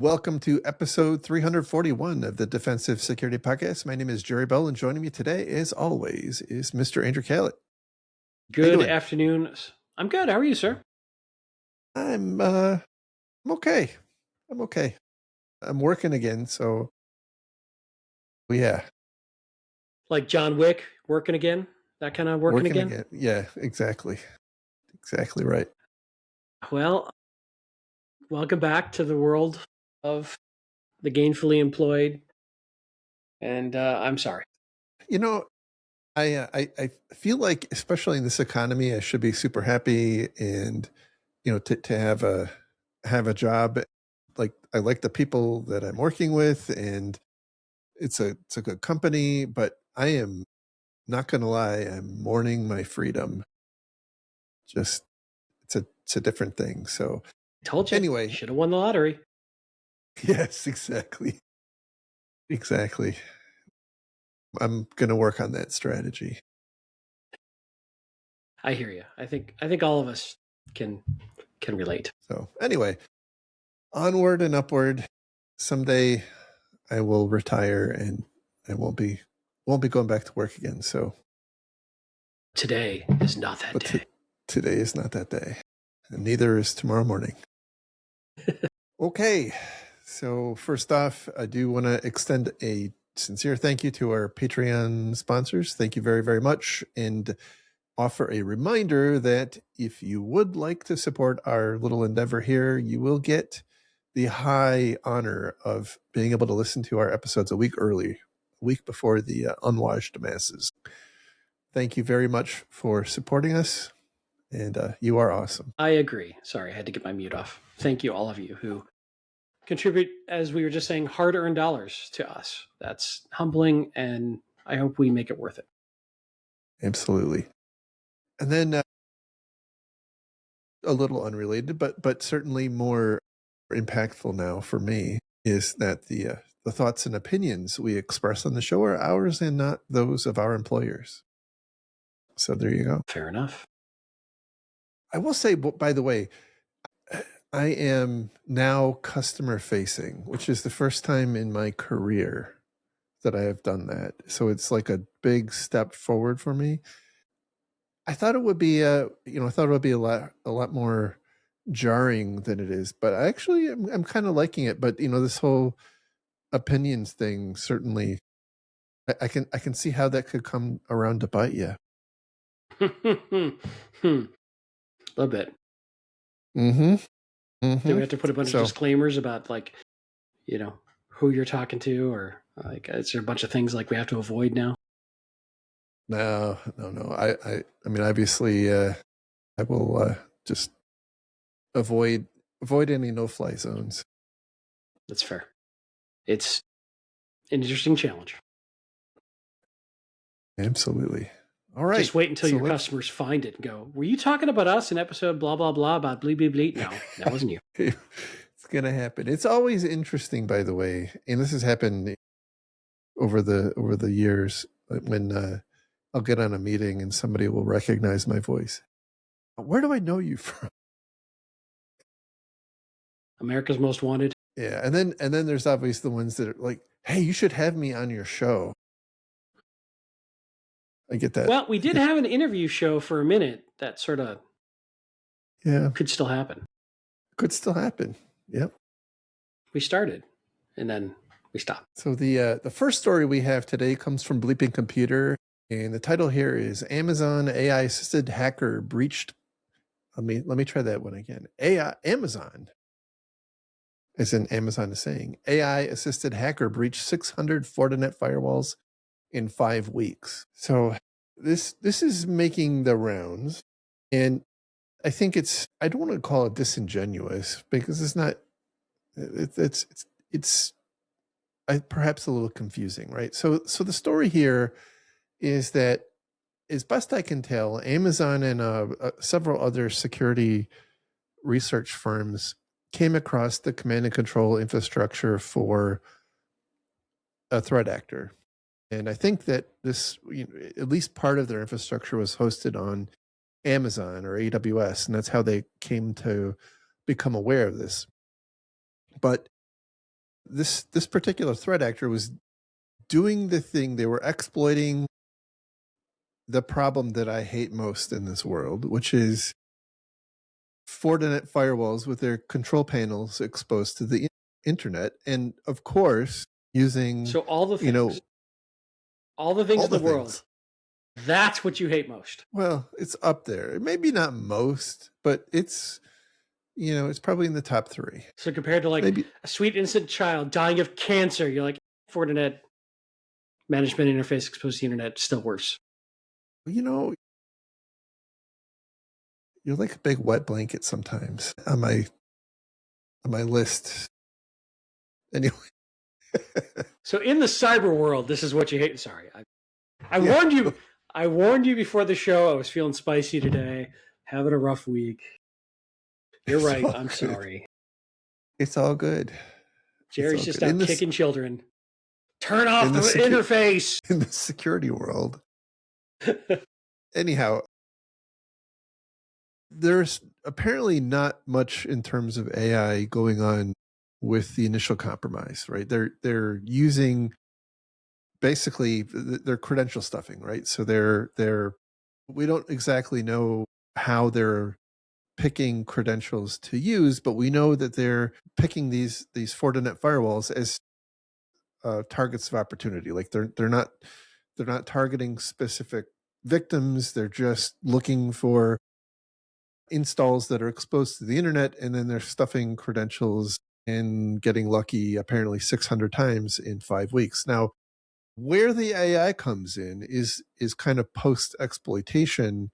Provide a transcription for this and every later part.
Welcome to episode 341 of the Defensive Security Podcast. My name is Jerry Bell, and joining me today, as always, is Mr. Andrew Callett. How you Good doing? afternoon. I'm good. How are you, sir? I'm okay. I'm okay. I'm working again, so yeah, Like John Wick working again? That kind of working again? Yeah, exactly. Exactly right. Well, welcome back to the world of the gainfully employed. And I'm sorry. You know, I feel like, especially in this economy, I should be super happy, and to have a job. Like, I like the people that I'm working with, and it's a good company, but I am not gonna lie, I'm mourning my freedom. Just it's a different thing. So I told you. anyway, Should have won the lottery. yes, exactly. Exactly. I'm gonna work on that strategy. I hear you. I think all of us can relate. So anyway, onward and upward. Someday I will retire and I won't be going back to work again. So Today is not that but day. today is not that day. And neither is tomorrow morning. Okay. So first off, I do want to extend a sincere thank you to our Patreon sponsors. Thank you very, very much. And offer a reminder that if you would like to support our little endeavor here, you will get the high honor of being able to listen to our episodes a week early, a week before the unwashed masses. Thank you very much for supporting us, and you are awesome. I agree. Sorry, I had to get my mute off. Thank you, all of you who contribute, as we were just saying, hard-earned dollars to us. That's humbling, and I hope we make it worth it. Absolutely. And then a little unrelated, but certainly more impactful now for me, is that the thoughts and opinions we express on the show are ours and not those of our employers. So there you go. Fair enough. I will say, by the way, I am now customer facing, which is the first time in my career that I have done that. So it's like a big step forward for me. I thought it would be I thought it would be a lot more jarring than it is, but I'm kind of liking it. But this whole opinions thing, certainly I can see how that could come around to bite you. A little bit. Mm-hmm. Do we have to put a bunch of So disclaimers about, like, who you're talking to, or like, is there a bunch of things like we have to avoid now? no. I mean, obviously, I will just avoid any no-fly zones. That's fair. It's an interesting challenge. Absolutely. All right. Just wait until your customers find it and go, "Were you talking about us in episode blah blah blah about bleep bleep bleep?" No, that wasn't you. It's gonna happen. It's always interesting, by the way, and this has happened over the years when I'll get on a meeting and somebody will recognize my voice. Where do I know you from? America's Most Wanted. Yeah, and then there's obviously the ones that are like, "Hey, you should have me on your show." I get that. Well, we did have an interview show for a minute that sort of could still happen. Could still happen. Yep. We started, and then we stopped. So the first story we have today comes from Bleeping Computer, and the title here is Amazon AI assisted hacker breached. Let me try that one again. Amazon, as in Amazon is saying, AI assisted hacker breached 600 Fortinet firewalls in 5 weeks. So this is making the rounds, and I think I don't want to call it disingenuous, because it's not. It's perhaps a little confusing, right? So the story here is that, as best I can tell, Amazon and several other security research firms came across the command and control infrastructure for a threat actor. And I think that this, at least part of their infrastructure was hosted on Amazon or AWS, and that's how they came to become aware of this. But this particular threat actor was doing the thing. They were exploiting the problem that I hate most in this world, which is Fortinet firewalls with their control panels exposed to the internet, and of course using So all the things, you know all the things all in the the world, things. that's what you hate most. Well, it's up there. Maybe not most, but it's it's probably in the top three. So compared to like Maybe a sweet innocent child dying of cancer, you're like, Fortinet management interface exposed to the internet, still worse. you know you're like a big wet blanket sometimes on my list. Anyway. So in the cyber world, this is what you hate. Sorry, I Yeah. warned you. I warned you before the show. I was feeling spicy today, having a rough week. You're It's right. all I'm good. sorry. It's all good. Jerry's all just good. out kicking children. Turn off the interface. In the security world. Anyhow, there's apparently not much in terms of AI going on with the initial compromise, right? They're using basically their credential stuffing, right? So they're we don't exactly know how they're picking credentials to use, but we know that they're picking these Fortinet firewalls as targets of opportunity. Like they're not targeting specific victims. They're just looking for installs that are exposed to the internet, and then they're stuffing credentials and getting lucky apparently 600 times in 5 weeks. Now, where the AI comes in is kind of post exploitation.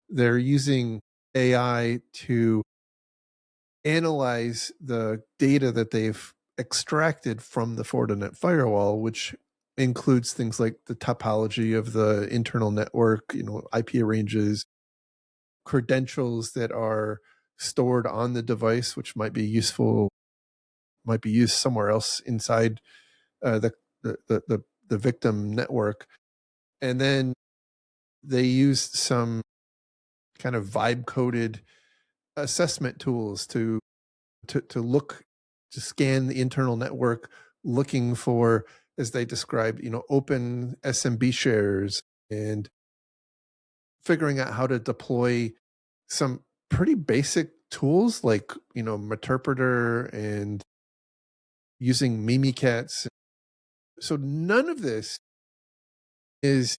They're using AI to analyze the data that they've extracted from the Fortinet firewall, which includes things like the topology of the internal network, IP ranges, credentials that are stored on the device, which might be useful, might be used somewhere else inside the victim network. And then they use some kind of vibe coded assessment tools to look, to scan the internal network, looking for, as they described, open SMB shares, and figuring out how to deploy some pretty basic tools like Meterpreter and using Mimikatz. So none of this is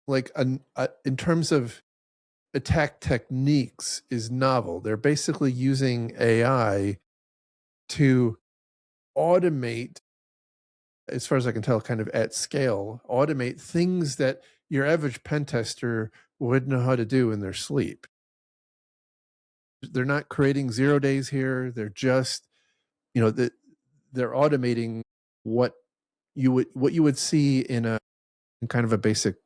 like in terms of attack techniques is novel. They're basically using AI to automate, as far as I can tell, kind of at scale, automate things that your average pen tester would know how to do in their sleep. They're not creating 0 days here. They're just, they're automating what you would see in kind of a basic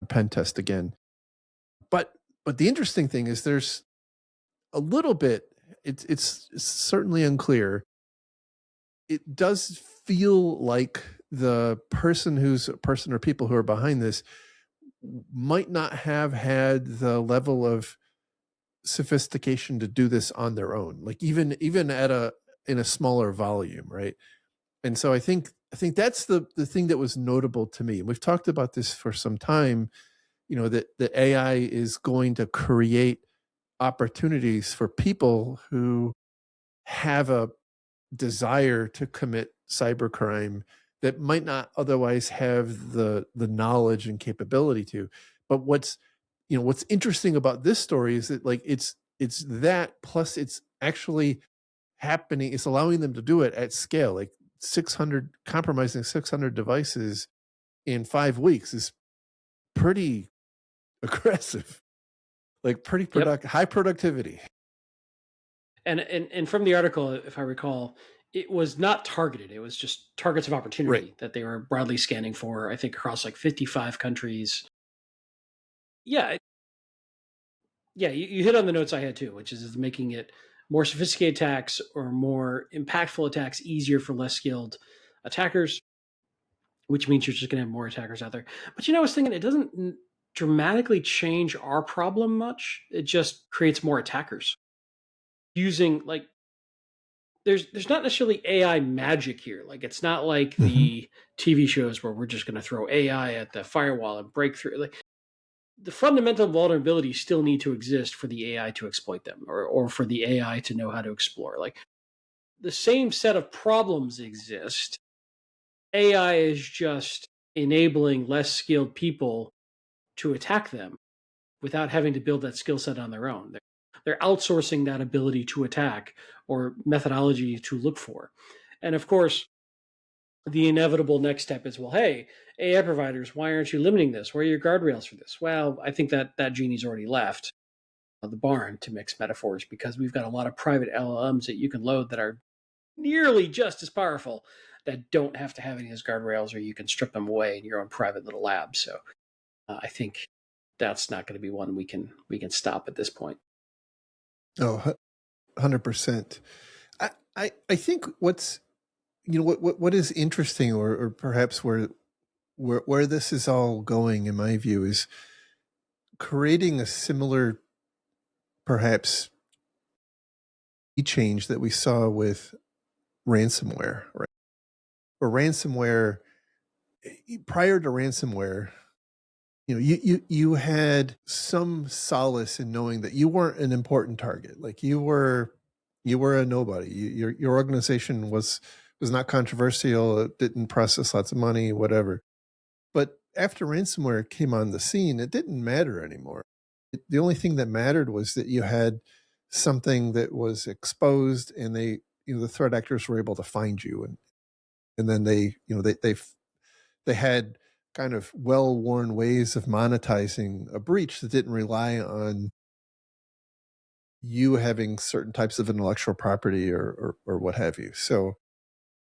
pen test again. But the interesting thing is there's a little bit, it's certainly unclear. It does feel like the person or people who are behind this might not have had the level of sophistication to do this on their own, like even in a smaller volume, right? And so I think that's the thing that was notable to me. We've talked about this for some time, that the AI is going to create opportunities for people who have a desire to commit cybercrime that might not otherwise have the knowledge and capability to. But what's interesting about this story is that, like, it's that plus it's actually happening. It's allowing them to do it at scale. Like compromising 600 devices in 5 weeks is pretty aggressive, like pretty high productivity. And from the article, if I recall, it was not targeted. It was just targets of opportunity that they were broadly scanning for, I think, across like 55 countries. Yeah. Yeah, you hit on the notes I had too, which is making it more sophisticated attacks or more impactful attacks easier for less skilled attackers, which means you're just going to have more attackers out there. But I was thinking it doesn't dramatically change our problem much. It just creates more attackers using, like, there's not necessarily AI magic here. Like it's not like Hmm. the TV shows where we're just going to throw AI at the firewall and break through. Like the fundamental vulnerabilities still need to exist for the AI to exploit them, or for the AI to know how to explore. Like the same set of problems exist. AI is just enabling less skilled people to attack them without having to build that skill set on their own. They're outsourcing that ability to attack or methodology to look for. And of course, the inevitable next step is, well, hey, AI providers, why aren't you limiting this? Where are your guardrails for this? Well, I think that genie's already left the barn, to mix metaphors, because we've got a lot of private LLMs that you can load that are nearly just as powerful that don't have to have any of those guardrails, or you can strip them away in your own private little lab. So I think that's not going to be one we can stop at this point. Oh, 100%. I think what's, what is interesting, or perhaps where this is all going, in my view, is creating a similar, perhaps, change that we saw with ransomware, right? Or ransomware, prior to ransomware, you had some solace in knowing that you weren't an important target. Like you were a nobody. Your organization was not controversial. It didn't process lots of money, whatever. But after ransomware came on the scene, it didn't matter anymore. The only thing that mattered was that you had something that was exposed, and the threat actors were able to find you, and then they had kind of well-worn ways of monetizing a breach that didn't rely on you having certain types of intellectual property or what have you. So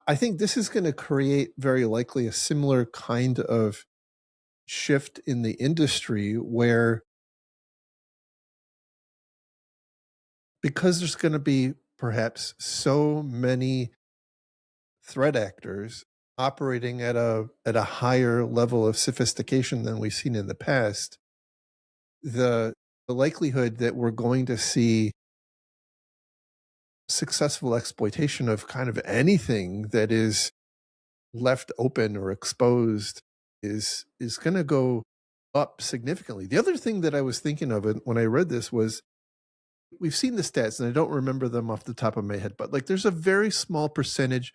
I think this is going to create very likely a similar kind of shift in the industry, where, because there's going to be perhaps so many threat actors operating at a higher level of sophistication than we've seen in the past, the likelihood that we're going to see successful exploitation of kind of anything that is left open or exposed is going to go up significantly. The other thing that I was thinking of when I read this was, we've seen the stats and I don't remember them off the top of my head, but like there's a very small percentage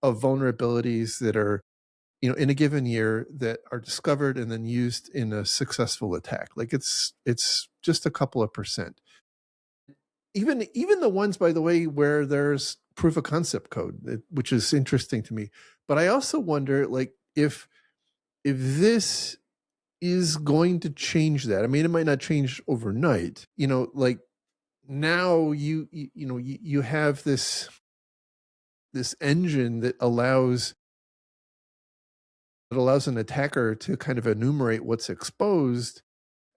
of vulnerabilities that are, in a given year, that are discovered and then used in a successful attack. Like it's just a couple of percent. Even the ones, by the way, where there's proof of concept code, which is interesting to me. But I also wonder, like, if this is going to change that. I mean, it might not change overnight. Like now you have this engine that allows an attacker to kind of enumerate what's exposed,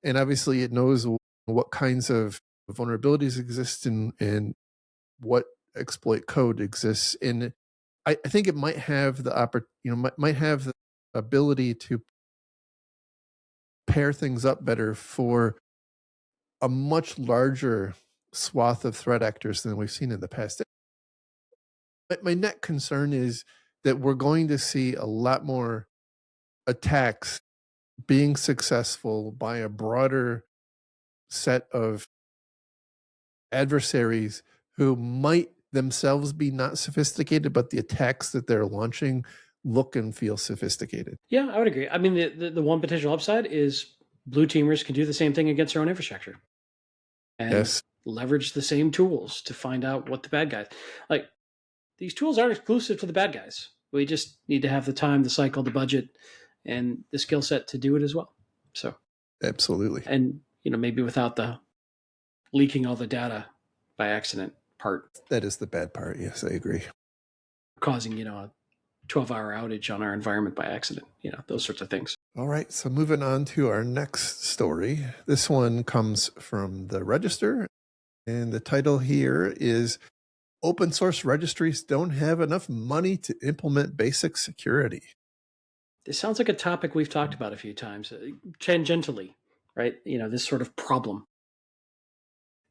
and obviously it knows what kinds of vulnerabilities exist and what exploit code exists. And I think it might have might have the ability to pair things up better for a much larger swath of threat actors than we've seen in the past. But my net concern is that we're going to see a lot more attacks being successful by a broader set of adversaries who might themselves be not sophisticated, but the attacks that they're launching look and feel sophisticated. Yeah, I would agree. I mean, the one potential upside is blue teamers can do the same thing against their own infrastructure and Yes, leverage the same tools to find out what the bad guys like. These tools aren't exclusive to the bad guys. We just need to have the time, the cycle, the budget, and the skill set to do it as well. So, absolutely. and maybe without the leaking all the data by accident part, That is the bad part. Yes, I agree. causing a 12-hour outage on our environment by accident. Those sorts of things. All right, so moving on to our next story. This one comes from the Register, and the title here is "Open Source Registries Don't Have Enough Money to Implement Basic Security." This sounds like a topic we've talked about a few times, tangentially, right? This sort of problem.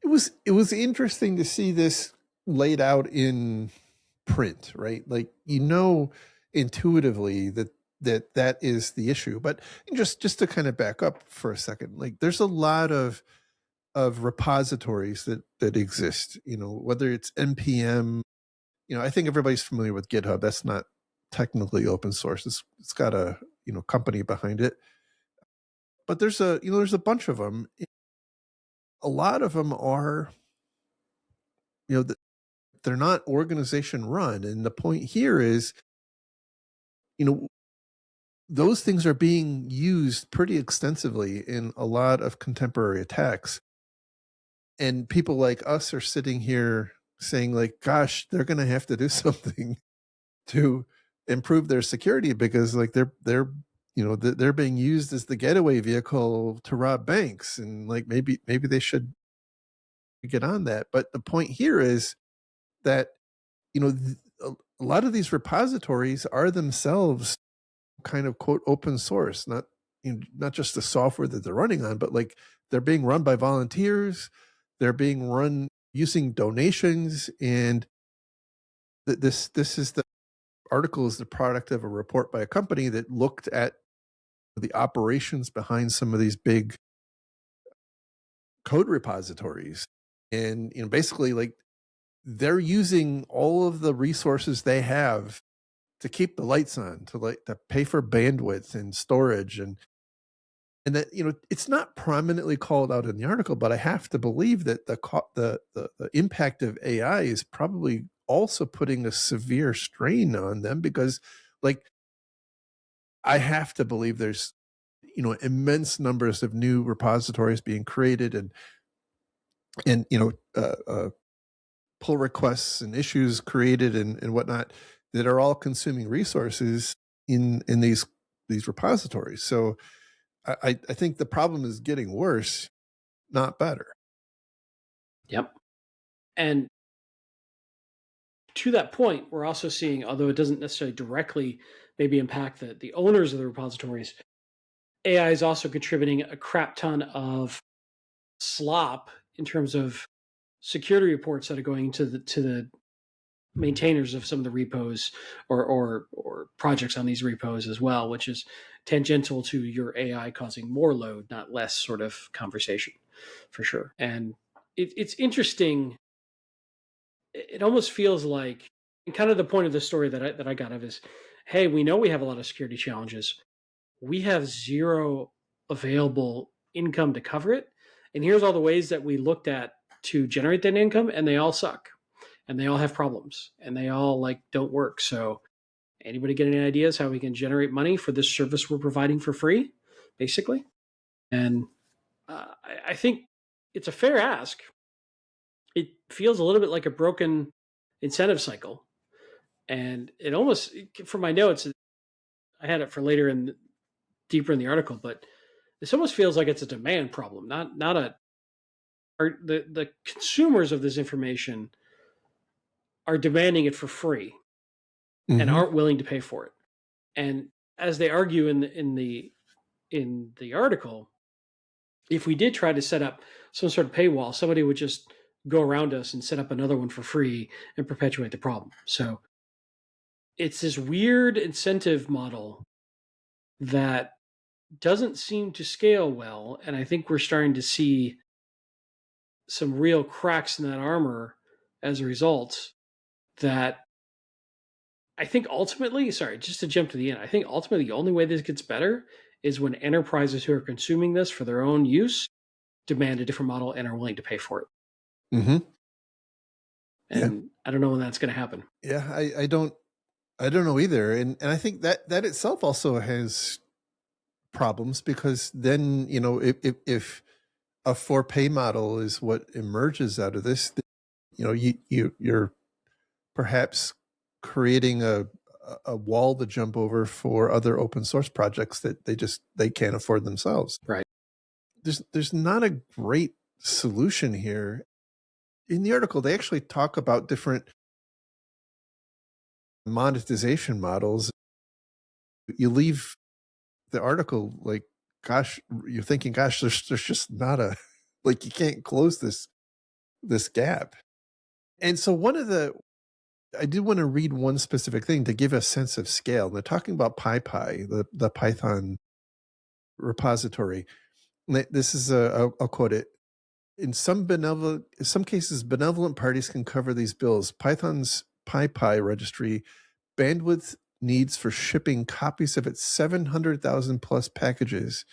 It was interesting to see this laid out in print, right? Like, intuitively that is the issue. But just to kind of back up for a second, like there's a lot of repositories that exist, whether it's npm. I think everybody's familiar with GitHub. That's not technically open source. It's got a company behind it, but there's a bunch of them. A lot of them are, they're not organization run, and the point here is, those things are being used pretty extensively in a lot of contemporary attacks, and people like us are sitting here saying, like, gosh, they're going to have to do something to improve their security, because like they're being used as the getaway vehicle to rob banks, and like maybe they should get on that. But the point here is that a lot of these repositories are themselves kind of quote open source, not just the software that they're running on, but like they're being run by volunteers, they're being run using donations, and this is the article is the product of a report by a company that looked at the operations behind some of these big code repositories. And basically, like, they're using all of the resources they have to keep the lights on, to pay for bandwidth and storage, and that it's not prominently called out in the article, but I have to believe that the impact of AI is probably also putting a severe strain on them, because like I have to believe there's immense numbers of new repositories being created, and pull requests and issues created and whatnot, that are all consuming resources in these repositories. So I think the problem is getting worse, not better. Yep. And to that point, we're also seeing, although it doesn't necessarily directly maybe impact the owners of the repositories, AI is also contributing a crap ton of slop in terms of security reports that are going to the maintainers of some of the repos or projects on these repos as well, which is tangential to your AI causing more load, not less, sort of conversation, for sure. And it's interesting. It almost feels like, and kind of the point of the story that I got of is, hey, we know we have a lot of security challenges. We have zero available income to cover it. And here's all the ways that we looked at to generate that income, and they all suck. And they all have problems, and they all like don't work. So anybody get any ideas how we can generate money for this service we're providing for free, basically? And I think it's a fair ask. It feels a little bit like a broken incentive cycle. And it almost, from my notes, I had it for later in deeper in the article, but this almost feels like it's a demand problem, not a. The consumers of this information are demanding it for free and aren't willing to pay for it. And as they argue in the article, if we did try to set up some sort of paywall, somebody would just go around us and set up another one for free and perpetuate the problem. So it's this weird incentive model that doesn't seem to scale well. And I think we're starting to see some real cracks in that armor as a result, that I think ultimately, sorry, just to jump to the end, I think ultimately the only way this gets better is when enterprises who are consuming this for their own use demand a different model and are willing to pay for it. Mm-hmm. And I don't know when that's going to happen. Yeah, I don't know either. And I think that itself also has problems, because then, if a for pay model is what emerges out of this, you're perhaps creating a wall to jump over for other open source projects that they can't afford themselves. Right. There's not a great solution here. In the article, they actually talk about different monetization models. You leave the article like, gosh, you're thinking, gosh, there's just not a, like, you can't close this gap. And so one of the I did want to read one specific thing to give a sense of scale. They're talking about PyPy, the Python repository. This is I'll quote it. In some cases, benevolent parties can cover these bills. Python's PyPy registry bandwidth needs for shipping copies of its 700,000 plus packages,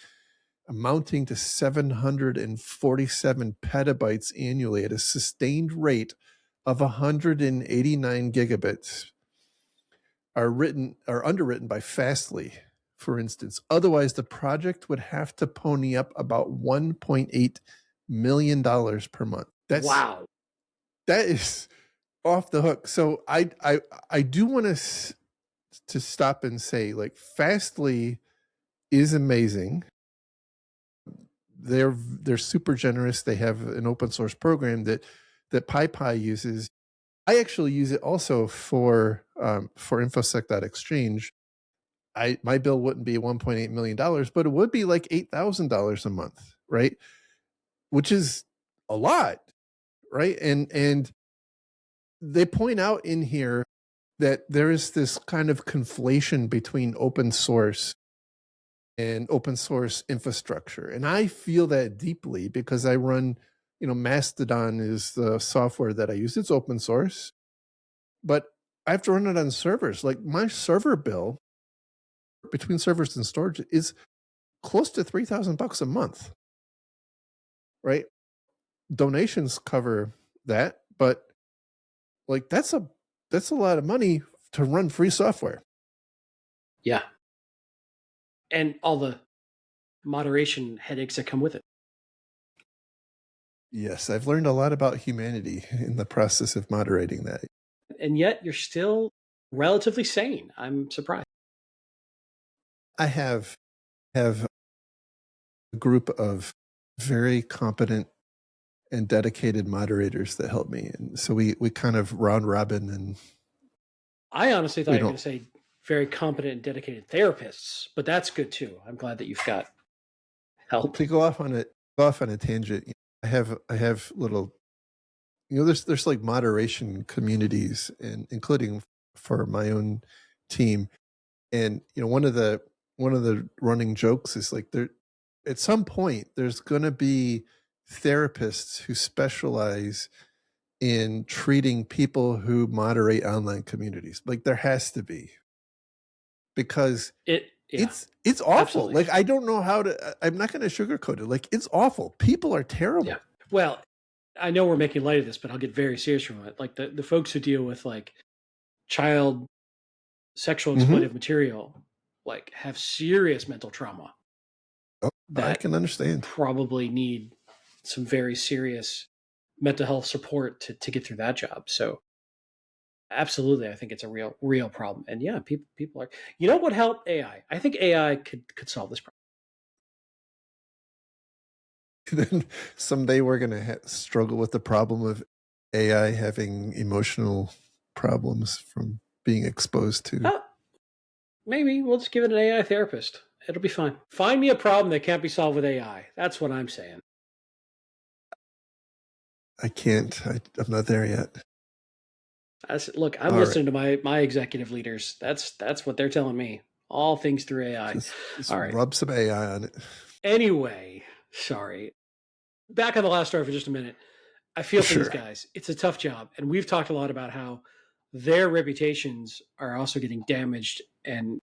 amounting to 747 petabytes annually at a sustained rate of 189 gigabits, are underwritten by Fastly, for instance. Otherwise, the project would have to pony up about $1.8 million per month. Wow. That is off the hook. So I do want to stop and say, like, Fastly is amazing. They're super generous. They have an open source program that PyPy uses. I actually use it also for infosec.exchange. My bill wouldn't be $1.8 million, but it would be like $8,000 a month, right? Which is a lot, right? And they point out in here that there is this kind of conflation between open source and open source infrastructure. And I feel that deeply because I run, Mastodon is the software that I use. It's open source, but I have to run it on servers. Like, my server bill between servers and storage is close to $3,000 a month, right? Donations cover that, but like that's a lot of money to run free software. Yeah. And all the moderation headaches that come with it. Yes, I've learned a lot about humanity in the process of moderating that. And yet you're still relatively sane. I'm surprised. I have a group of very competent and dedicated moderators that help me. And so we kind of round robin. And I honestly thought you were going to say very competent and dedicated therapists, but that's good too. I'm glad that you've got help. To go off on a tangent, I have little, there's like moderation communities, and including for my own team. And one of the running jokes is like, there at some point there's going to be therapists who specialize in treating people who moderate online communities. Like, there has to be, because it's awful. Absolutely. Like, I don't know how to, I'm not going to sugarcoat it. Like, it's awful. People are terrible. Yeah. Well, I know we're making light of this, but I'll get very serious from it. Like the folks who deal with like child sexual exploitive material, like, have serious mental trauma. Oh, I can understand. Probably need some very serious mental health support to get through that job. So absolutely, I think it's a real problem. And yeah, people are, what helped AI? I think AI could solve this problem. Then someday we're going to struggle with the problem of AI having emotional problems from being exposed to. Maybe we'll just give it an AI therapist. It'll be fine. Find me a problem that can't be solved with AI. That's what I'm saying. I can't. I'm not there yet. Look, I'm listening to my executive leaders. That's what they're telling me. All things through AI. Just all right. Rub some AI on it. Anyway, sorry. Back on the last story for just a minute. I feel for these guys. It's a tough job. And we've talked a lot about how their reputations are also getting damaged and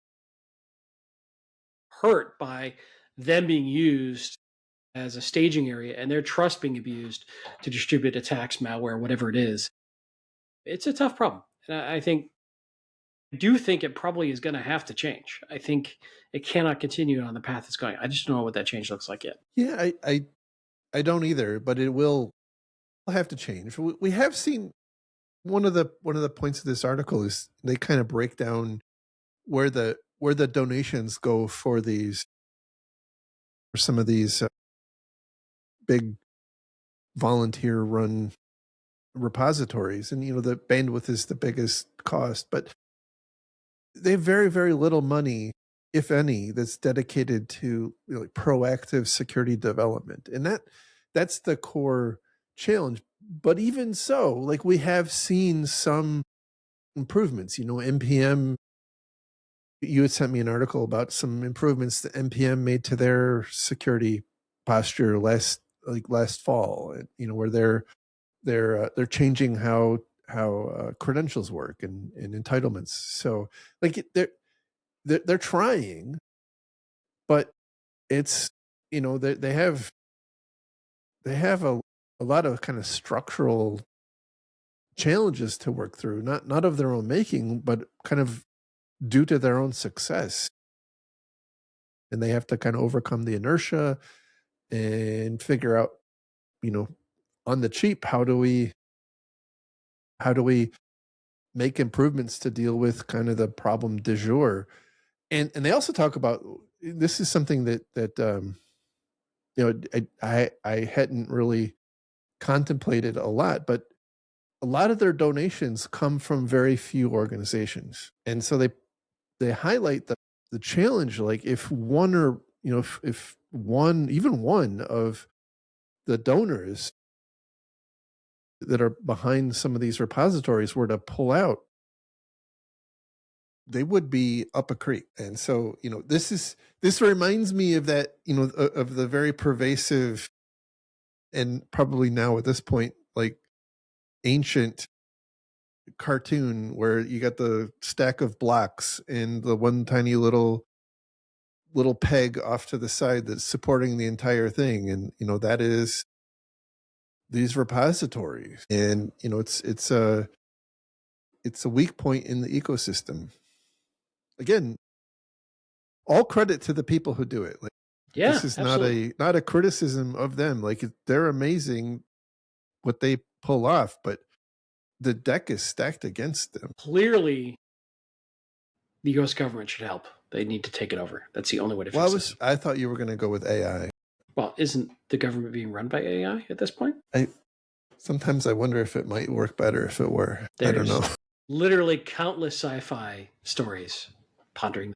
hurt by them being used as a staging area and their trust being abused to distribute attacks, malware, whatever it is. It's a tough problem. And I do think it probably is going to have to change. I think it cannot continue on the path it's going. I just don't know what that change looks like yet. Yeah, I don't either, but it will have to change. We have seen one of the points of this article is they kind of break down where the donations go for some of these big volunteer run repositories, and the bandwidth is the biggest cost, but they have very, very little money, if any, that's dedicated to proactive security development. And that's the core challenge. But even so, like, we have seen some improvements. NPM, you had sent me an article about some improvements that NPM made to their security posture last fall, where they're changing how credentials work and entitlements. So like they're trying, but it's they have a lot of kind of structural challenges to work through, not of their own making, but kind of due to their own success. And they have to kind of overcome the inertia and figure out, on the cheap, how do we make improvements to deal with kind of the problem du jour. And they also talk about, this is something that I hadn't really contemplated a lot, but a lot of their donations come from very few organizations. And so they highlight the challenge, like if one or, if one, even one of the donors that are behind some of these repositories were to pull out, they would be up a creek. And so, this reminds me of that, of the very pervasive and probably now at this point, like ancient cartoon where you got the stack of blocks and the one tiny little peg off to the side that's supporting the entire thing. And, that is these repositories. And, it's a weak point in the ecosystem. Again, all credit to the people who do it. Like, yeah, this is absolutely. not a criticism of them. Like, they're amazing what they pull off, but the deck is stacked against them. Clearly, the U.S. government should help. They need to take it over. That's the only way to fix this. I thought you were going to go with AI. Well, isn't the government being run by AI at this point? Sometimes I wonder if it might work better if it were. I don't know. Literally countless sci-fi stories pondering.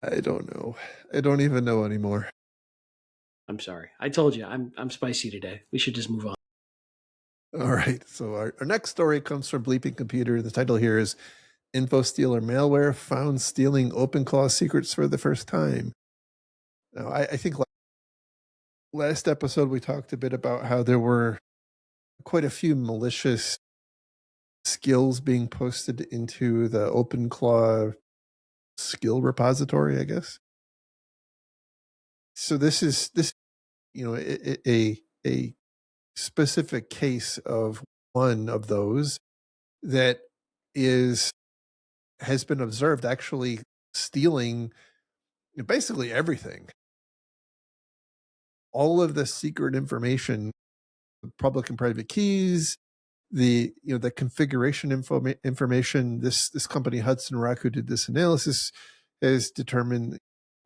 I don't know. I don't even know anymore. I'm sorry. I told you I'm spicy today. We should just move on. All right. So our next story comes from Bleeping Computer. The title here is InfoStealer Malware Found Stealing OpenClaw Secrets for the First Time. Now, I think last episode we talked a bit about how there were quite a few malicious skills being posted into the OpenClaw skill repository, I guess. So this is a specific case of one of those that has been observed actually stealing basically everything. All of the secret information, public and private keys, the configuration information. This company Hudson Rock, who did this analysis, has determined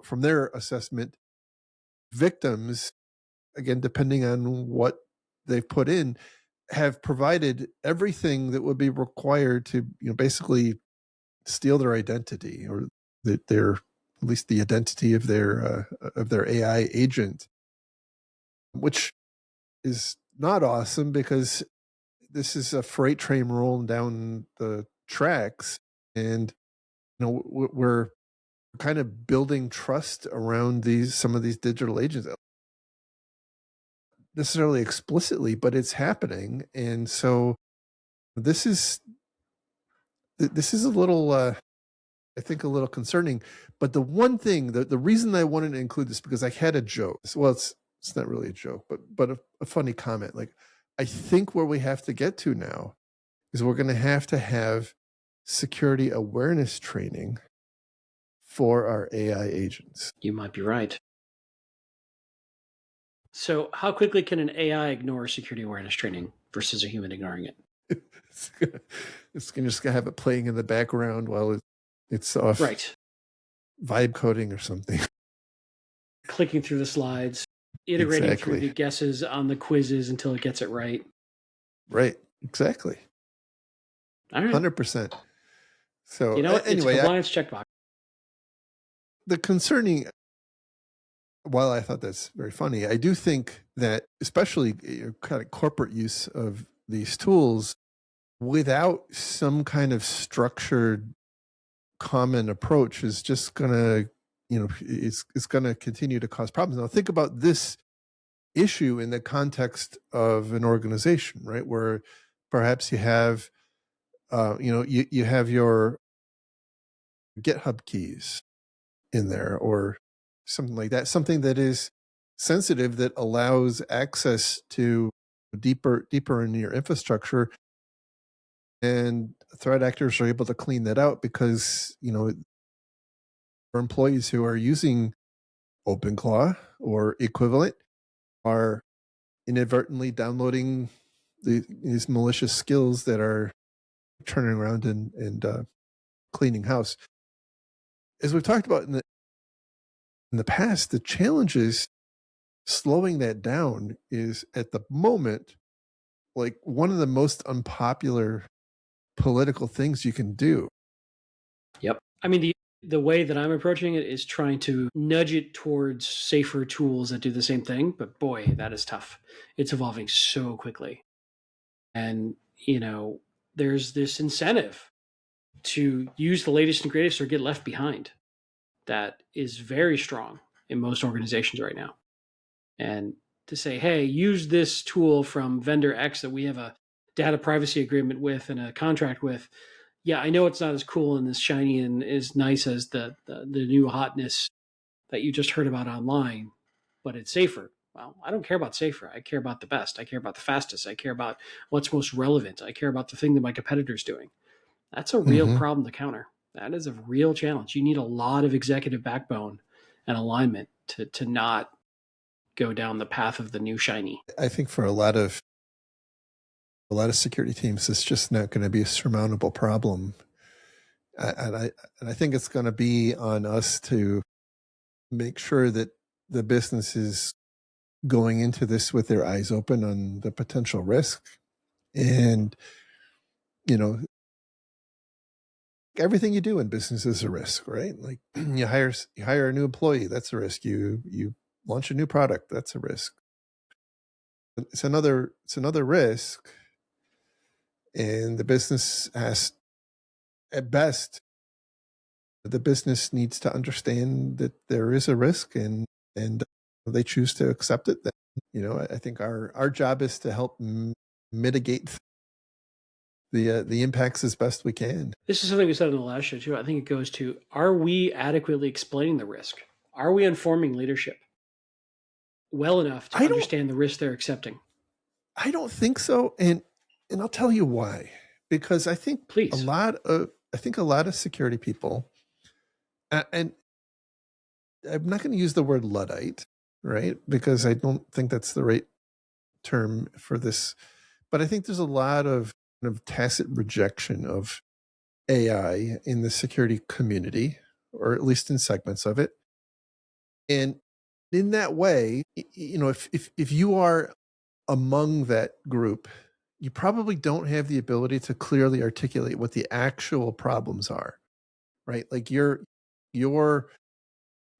from their assessment, victims, again depending on what they've put in, have provided everything that would be required to basically steal their identity, or their at least the identity of their AI agent, which is not awesome because this is a freight train rolling down the tracks, and we're kind of building trust around some of these digital agents, necessarily explicitly, but it's happening. And so this is a little I think a little concerning. But the one thing, the reason I wanted to include this, because I had a joke. Well, it's not really a joke, but a funny comment. Like, I think where we have to get to now is we're going to have security awareness training for our AI agents. You might be right. So how quickly can an AI ignore security awareness training versus a human ignoring it? It's just going to have it playing in the background while it's off. Right. Vibe coding or something. Clicking through the slides, iterating through the guesses on the quizzes until it gets it right. Right. Exactly. All right. 100%. So anyway, it's a compliance checkbox. The concerning, while I thought that's very funny, I do think that especially kind of corporate use of these tools without some kind of structured common approach is just gonna, it's gonna continue to cause problems. Now think about this issue in the context of an organization, right? Where perhaps you have, you have your GitHub keys in there or something like that, something that is sensitive that allows access to deeper in your infrastructure, and threat actors are able to clean that out because for employees who are using OpenClaw or equivalent are inadvertently downloading these malicious skills that are turning around and cleaning house. As we've talked about in the past, the challenge is slowing that down is at the moment like one of the most unpopular political things you can do. Yep. I mean, the way that I'm approaching it is trying to nudge it towards safer tools that do the same thing. But boy, that is tough. It's evolving so quickly. And, there's this incentive to use the latest and greatest or get left behind that is very strong in most organizations right now. And to say, hey, use this tool from vendor X that we have a data privacy agreement with and a contract with. Yeah, I know it's not as cool and as shiny and as nice as the new hotness that you just heard about online, but it's safer. Well, I don't care about safer. I care about the best. I care about the fastest. I care about what's most relevant. I care about the thing that my competitor's doing. That's a real problem to counter. That is a real challenge. You need a lot of executive backbone and alignment to not go down the path of the new shiny. I think for a lot of security teams, it's just not going to be a surmountable problem. And I think it's going to be on us to make sure that the business is going into this with their eyes open on the potential risk. And, everything you do in business is a risk, right? Like you hire a new employee, that's a risk. You launch a new product, that's a risk. It's another risk. And the business has, at best, the business needs to understand that there is a risk and they choose to accept it. Then, I think our job is to help mitigate the impacts as best we can. This is something we said in the last show too. I think it goes to, are we adequately explaining the risk? Are we informing leadership well enough to understand the risk they're accepting? I don't think so. And I'll tell you why. Because I think a lot of security people, and I'm not going to use the word Luddite, right? Because I don't think that's the right term for this. But I think there's a lot of kind of tacit rejection of AI in the security community, or at least in segments of it. And in that way, if you are among that group, you probably don't have the ability to clearly articulate what the actual problems are, right? Like your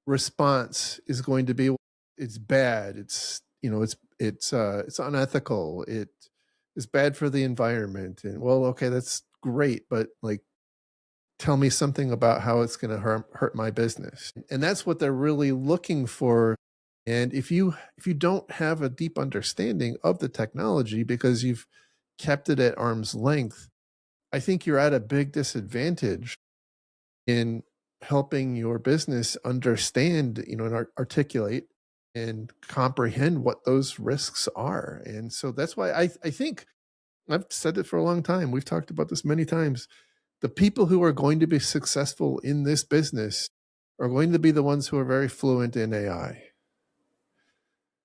response is going to be, it's bad, it's unethical, it is bad for the environment, and well, okay, that's great, but like, tell me something about how it's going to hurt my business. And that's what they're really looking for. And if you don't have a deep understanding of the technology because you've kept it at arm's length, I think you're at a big disadvantage in helping your business understand, and articulate and comprehend what those risks are. And so that's why I think, I've said it for a long time, we've talked about this many times, the people who are going to be successful in this business are going to be the ones who are very fluent in AI.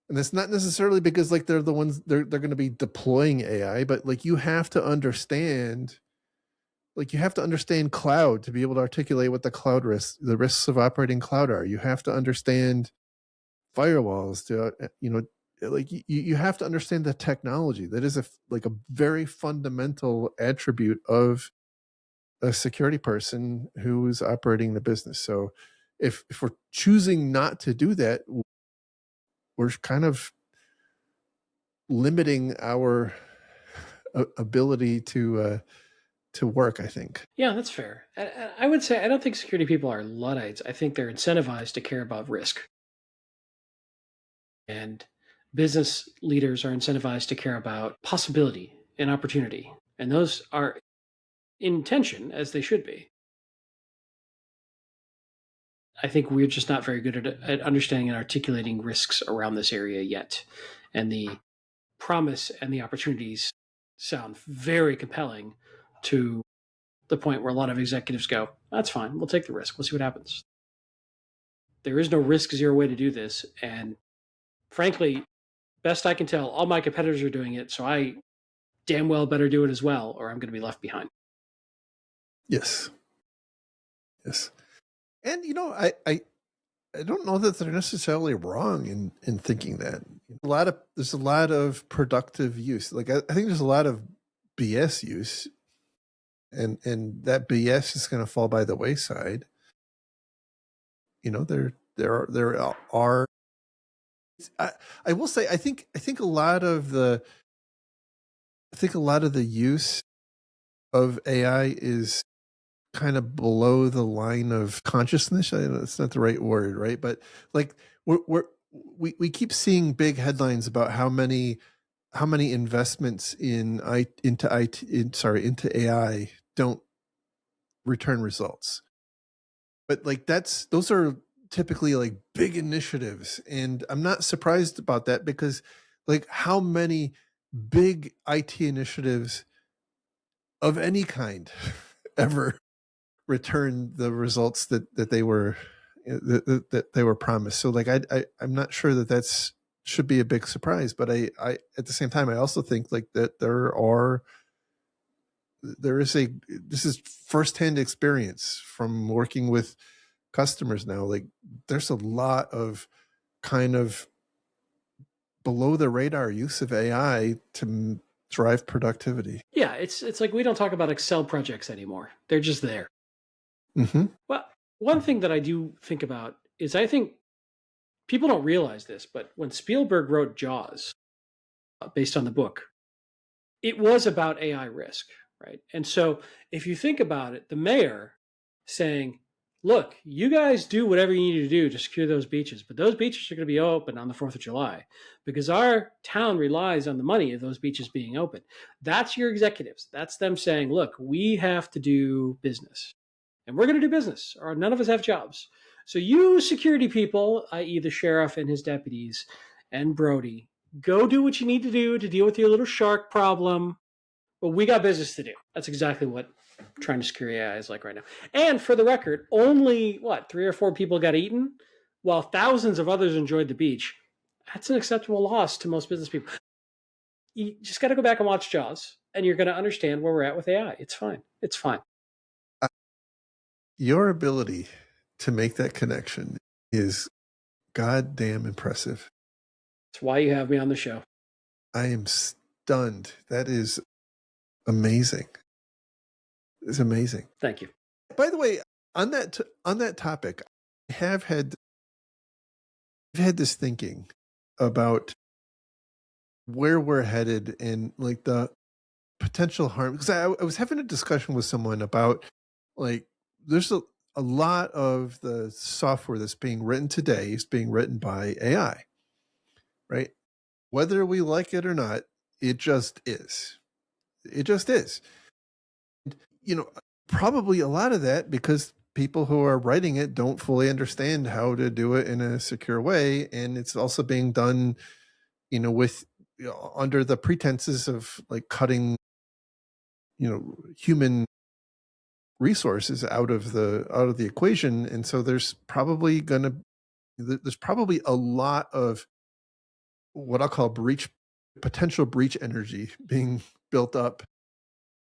And that's not necessarily because like they're the ones they're going to be deploying AI, but like you have to understand cloud to be able to articulate what the risks of operating cloud are. You have to understand firewalls to, like you have to understand the technology. That is a very fundamental attribute of a security person who's operating the business. So if we're choosing not to do that, we're kind of limiting our ability to work, I think. Yeah, that's fair. I would say I don't think security people are Luddites. I think they're incentivized to care about risk. And business leaders are incentivized to care about possibility and opportunity. And those are in tension, as they should be. I think we're just not very good at understanding and articulating risks around this area yet. And the promise and the opportunities sound very compelling to the point where a lot of executives go, that's fine, we'll take the risk, we'll see what happens. There is no risk zero way to do this. And frankly, best I can tell, all my competitors are doing it, so I damn well better do it as well, or I'm going to be left behind. Yes. Yes. And I don't know that they're necessarily wrong in thinking that. There's a lot of productive use. Like I think there's a lot of BS use, and that BS is going to fall by the wayside. There are. I will say I think a lot of the use of AI is kind of below the line of consciousness. I know it's not the right word, right? But like we keep seeing big headlines about how many investments into AI don't return results. But like those are typically like big initiatives, and I'm not surprised about that because like how many big IT initiatives of any kind ever return the results that they were promised. So like I'm not sure that that's should be a big surprise, but I at the same time I also think like that this is firsthand experience from working with customers now. Like there's a lot of kind of below the radar use of AI to drive productivity. Yeah, it's like we don't talk about Excel projects anymore. They're just there. Mm-hmm. Well, one thing that I do think about is I think people don't realize this, but when Spielberg wrote Jaws, based on the book, it was about AI risk, right? And so if you think about it, the mayor saying, look, you guys do whatever you need to do to secure those beaches, but those beaches are going to be open on the 4th of July because our town relies on the money of those beaches being open. That's your executives. That's them saying, look, we have to do business and we're going to do business or none of us have jobs. So you security people, i.e. the sheriff and his deputies and Brody, go do what you need to do to deal with your little shark problem. But we got business to do. That's exactly what trying to secure AI is like right now. And for the record, only 3 or 4 people got eaten while thousands of others enjoyed the beach. That's an acceptable loss to most business people. You just got to go back and watch Jaws and you're going to understand where we're at with AI. It's fine. It's fine. Your ability to make that connection is goddamn impressive. That's why you have me on the show. I am stunned. That is amazing. It's amazing. Thank you. By the way, on that topic, I've had this thinking about where we're headed and like the potential harm. Because I was having a discussion with someone about like there's a lot of the software that's being written today is being written by AI, right? Whether we like it or not, it just is. It just is. Probably a lot of that because people who are writing it don't fully understand how to do it in a secure way, and it's also being done, with under the pretenses of like cutting, human resources out of the equation, and so there's probably a lot of what I'll call potential breach energy being built up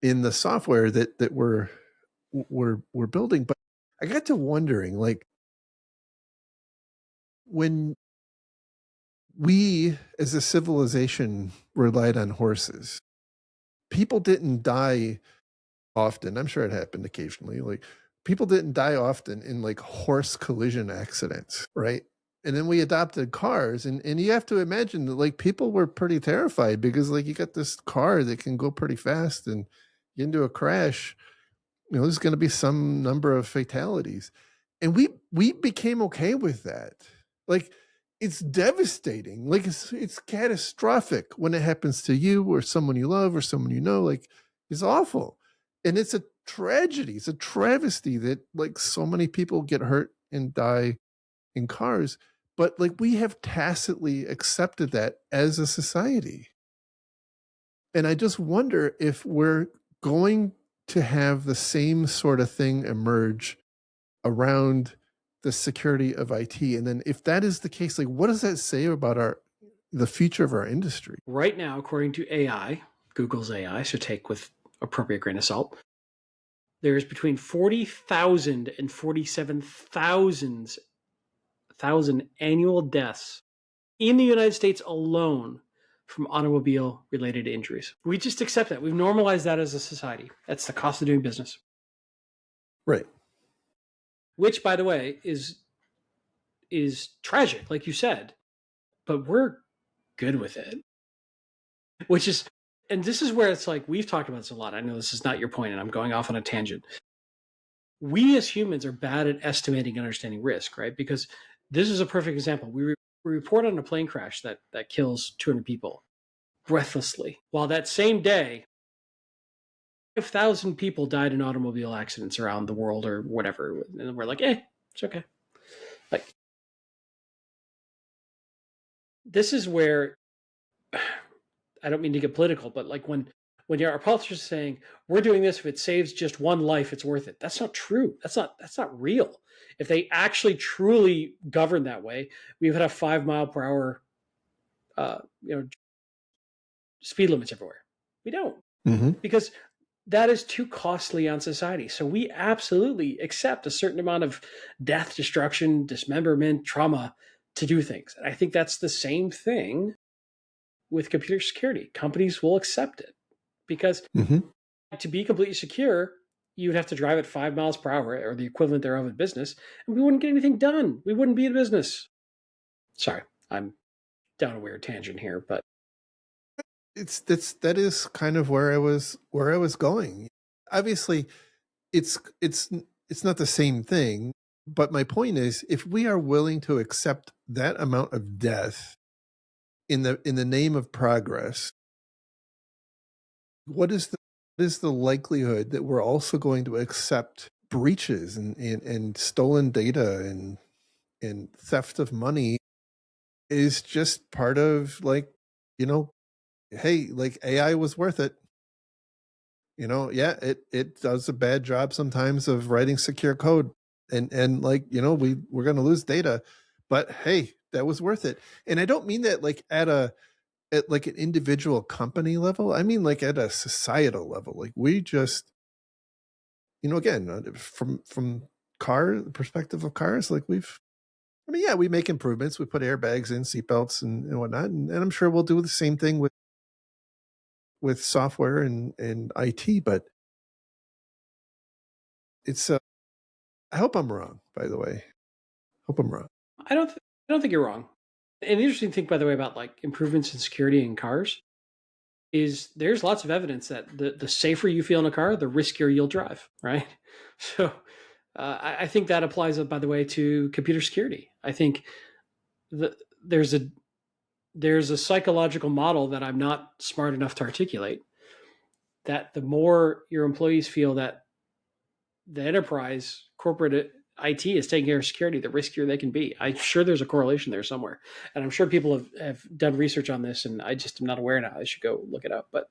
in the software that we're building. But I got to wondering, like, when we as a civilization relied on horses, people didn't die often. I'm sure it happened occasionally. Like people didn't die often in like horse collision accidents, right? and then we adopted cars, and you have to imagine that like people were pretty terrified because like you got this car that can go pretty fast and get into a crash, there's going to be some number of fatalities, and we became okay with that. Like it's devastating, like it's catastrophic when it happens to you or someone you love or someone like it's awful, and it's a tragedy, it's a travesty that like so many people get hurt and die in cars, but like we have tacitly accepted that as a society. And I just wonder if we're going to have the same sort of thing emerge around the security of IT. And then if that is the case, like what does that say about the future of our industry? Right now, according to AI, Google's AI, so take with appropriate grain of salt, there's between 40,000 and 47,000 annual deaths in the United States alone from automobile related injuries. We just accept that. We've normalized that as a society. That's the cost of doing business. Right. Which, by the way, is tragic, like you said, but we're good with it. Which is, and this is where it's like, we've talked about this a lot. I know this is not your point, and I'm going off on a tangent. We as humans are bad at estimating and understanding risk, right? Because this is a perfect example. We report on a plane crash that kills 200 people breathlessly, while that same day, 5,000 people died in automobile accidents around the world or whatever. And we're like, it's okay. Like, this is where, I don't mean to get political, but like when our politicians are saying, we're doing this, if it saves just one life, it's worth it. That's not true. That's not real. If they actually truly govern that way, we would have 5 mile per hour, speed limits everywhere. We don't, because that is too costly on society. So we absolutely accept a certain amount of death, destruction, dismemberment, trauma to do things. And I think that's the same thing with computer security. Companies will accept it because to be completely secure, you'd have to drive at 5 miles per hour or the equivalent thereof in business, and we wouldn't get anything done. We wouldn't be in business. Sorry, I'm down a weird tangent here, but that is kind of where I was going. Obviously, it's not the same thing, but my point is, if we are willing to accept that amount of death in the name of progress, what is the likelihood that we're also going to accept breaches and stolen data and theft of money is just part of, like, hey, like AI was worth it. Yeah, it does a bad job sometimes of writing secure code, and like, we're going to lose data, but hey, that was worth it. And I don't mean that like at like an individual company level. I mean like at a societal level. Like we just, again, from the perspective of cars, like we make improvements. We put airbags in, seatbelts and whatnot, and I'm sure we'll do the same thing with software and IT, but it's I hope I'm wrong, by the way. Hope I'm wrong. I don't think you're wrong. An interesting thing, by the way, about like improvements in security in cars is there's lots of evidence that the safer you feel in a car, the riskier you'll drive, right? So I think that applies, by the way, to computer security. I think there's a psychological model that I'm not smart enough to articulate, that the more your employees feel that the enterprise corporate IT is taking care of security, the riskier they can be. I'm sure there's a correlation there somewhere. And I'm sure people have done research on this, and I just am not aware now. I should go look it up. But,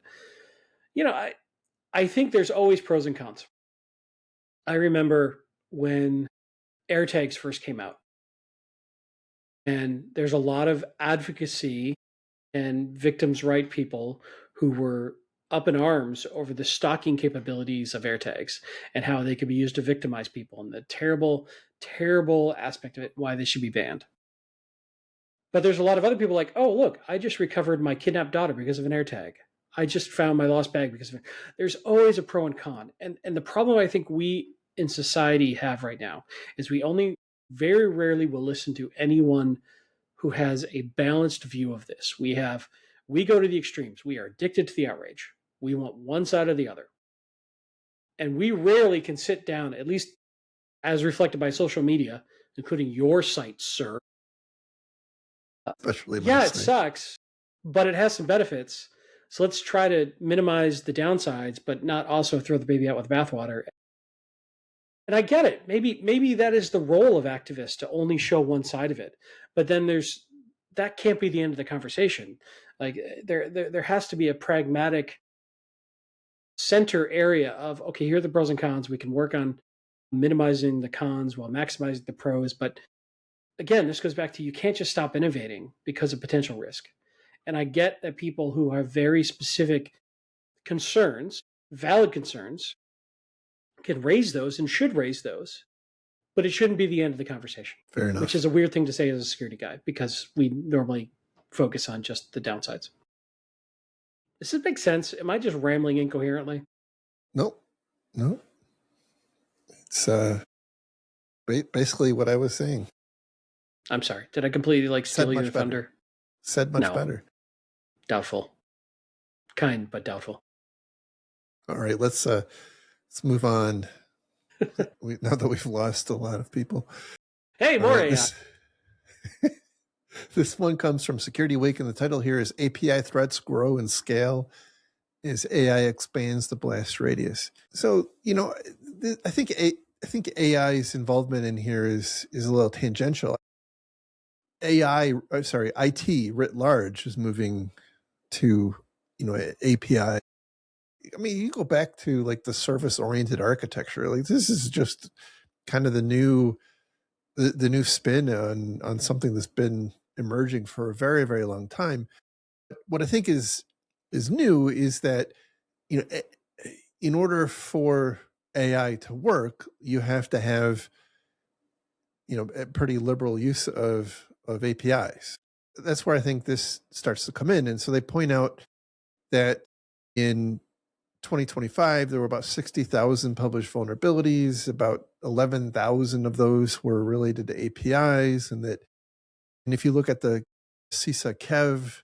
I think there's always pros and cons. I remember when AirTags first came out, and there's a lot of advocacy and victims' right people who were up in arms over the stalking capabilities of AirTags and how they could be used to victimize people and the terrible, terrible aspect of it, why they should be banned. But there's a lot of other people like, oh, look, I just recovered my kidnapped daughter because of an AirTag. I just found my lost bag because of it. There's always a pro and con. And the problem I think we in society have right now is we only very rarely will listen to anyone who has a balanced view of this. We go to the extremes. We are addicted to the outrage. We want one side or the other. And we rarely can sit down, at least as reflected by social media, including your site, sir. Especially yeah, it sucks, but it has some benefits. So let's try to minimize the downsides, but not also throw the baby out with bathwater. And I get it. Maybe that is the role of activists, to only show one side of it. But then that can't be the end of the conversation. Like there has to be a pragmatic center area of, okay, here are the pros and cons. We can work on minimizing the cons while maximizing the pros. But again, this goes back to, you can't just stop innovating because of potential risk. And I get that people who have very specific concerns, valid concerns, can raise those and should raise those, but it shouldn't be the end of the conversation. Fair enough. Which is a weird thing to say as a security guy, because we normally focus on just the downsides. Does this make sense? Am I just rambling incoherently? Nope. It's basically what I was saying. I'm sorry. Did I completely steal your thunder? Said much better. Doubtful. Kind, but doubtful. All right, let's move on. Now that we've lost a lot of people. Hey, more AI. This one comes from Security Week, and the title here is API Threats Grow and Scale as AI Expands the Blast Radius. So, I think AI's involvement in here is a little tangential. IT writ large is moving to, API. I mean, you go back to like the service-oriented architecture. Like, this is just kind of the new spin on something that's been emerging for a very, very long time. What I think is new is that, in order for AI to work, you have to have, a pretty liberal use of APIs. That's where I think this starts to come in. And so they point out that in 2025, there were about 60,000 published vulnerabilities. About 11,000 of those were related to APIs. And if you look at the CISA Kev